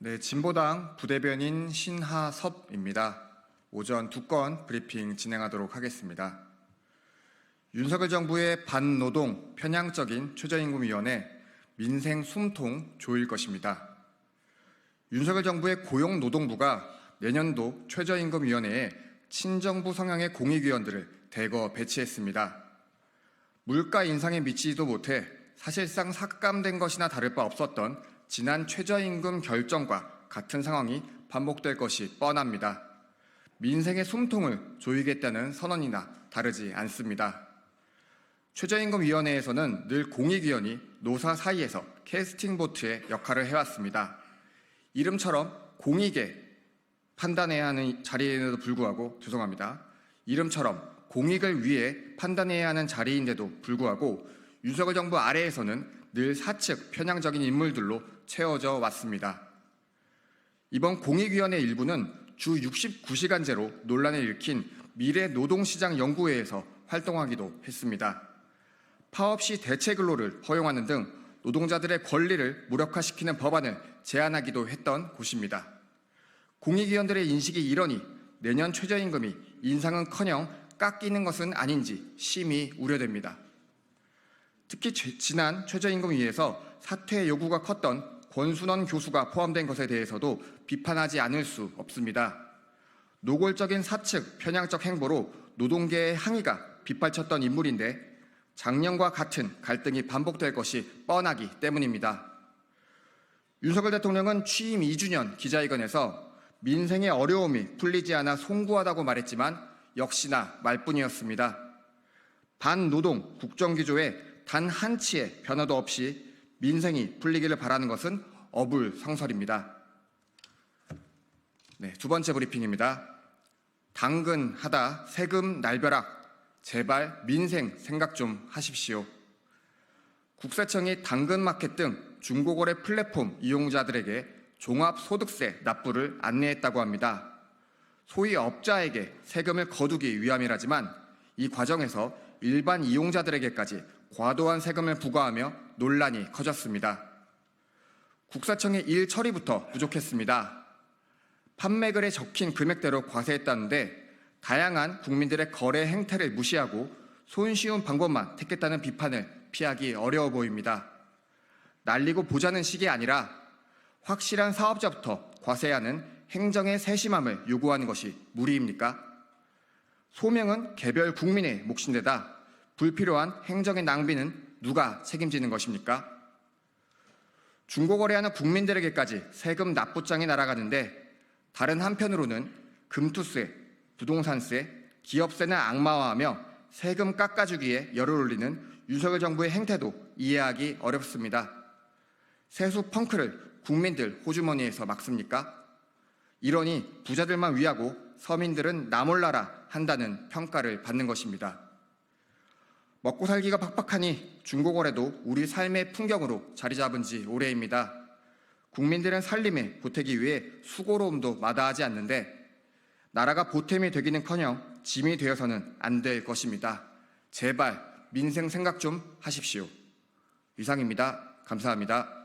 네, 진보당 부대변인 신하섭입니다. 오전 2건 브리핑 진행하도록 하겠습니다. 윤석열 정부의 반노동 편향적인 최저임금위원회 민생 숨통 조일 것입니다. 윤석열 정부의 고용노동부가 내년도 최저임금위원회에 친정부 성향의 공익위원들을 대거 배치했습니다. 물가 인상에 미치지도 못해 사실상 삭감된 것이나 다를 바 없었던 지난 최저임금 결정과 같은 상황이 반복될 것이 뻔합니다. 민생의 숨통을 조이겠다는 선언이나 다르지 않습니다. 최저임금위원회에서는 늘 공익위원이 노사 사이에서 캐스팅보트의 역할을 해왔습니다. 이름처럼 공익에 판단해야 하는 자리에도 불구하고 이름처럼 공익을 위해 판단해야 하는 자리인데도 불구하고 윤석열 정부 아래에서는 늘 사측 편향적인 인물들로 채워져 왔습니다. 이번 공익위원회 일부는 주 69시간제로 논란을 일으킨 미래노동시장연구회에서 활동하기도 했습니다. 파업 시 대체근로를 허용하는 등 노동자들의 권리를 무력화시키는 법안을 제안하기도 했던 곳입니다. 공익위원들의 인식이 이러니 내년 최저임금이 인상은커녕 깎이는 것은 아닌지 심히 우려됩니다. 특히 지난 최저임금위에서 사퇴 요구가 컸던 권순원 교수가 포함된 것에 대해서도 비판하지 않을 수 없습니다. 노골적인 사측 편향적 행보로 노동계의 항의가 빗발쳤던 인물인데 작년과 같은 갈등이 반복될 것이 뻔하기 때문입니다. 윤석열 대통령은 취임 2주년 기자회견에서 민생의 어려움이 풀리지 않아 송구하다고 말했지만 역시나 말뿐이었습니다. 반노동 국정기조에 단 한치의 변화도 없이 민생이 풀리기를 바라는 것은 어불성설입니다. 네, 두 번째 브리핑입니다. 당근하다 세금 날벼락, 제발 민생 생각 좀 하십시오. 국세청이 당근마켓 등 중고거래 플랫폼 이용자들에게 종합소득세 납부를 안내했다고 합니다. 소위 업자에게 세금을 거두기 위함이라지만 이 과정에서 일반 이용자들에게까지 과도한 세금을 부과하며 논란이 커졌습니다. 국세청의 일 처리부터 부족했습니다. 판매글에 적힌 금액대로 과세했다는데 다양한 국민들의 거래 행태를 무시하고 손쉬운 방법만 택했다는 비판을 피하기 어려워 보입니다. 날리고 보자는 식이 아니라 확실한 사업자부터 과세해야 하는 행정의 세심함을 요구하는 것이 무리입니까? 소명은 개별 국민의 몫인데다 불필요한 행정의 낭비는 누가 책임지는 것입니까? 중고거래하는 국민들에게까지 세금 납부장이 날아가는데 다른 한편으로는 금투세, 부동산세, 기업세는 악마화하며 세금 깎아주기에 열을 올리는 윤석열 정부의 행태도 이해하기 어렵습니다. 세수 펑크를 국민들 호주머니에서 막습니까? 이러니 부자들만 위하고 서민들은 나 몰라라 한다는 평가를 받는 것입니다. 먹고 살기가 팍팍하니 중고거래도 우리 삶의 풍경으로 자리 잡은 지 오래입니다. 국민들은 살림에 보태기 위해 수고로움도 마다하지 않는데 나라가 보탬이 되기는커녕 짐이 되어서는 안 될 것입니다. 제발 민생 생각 좀 하십시오. 이상입니다. 감사합니다.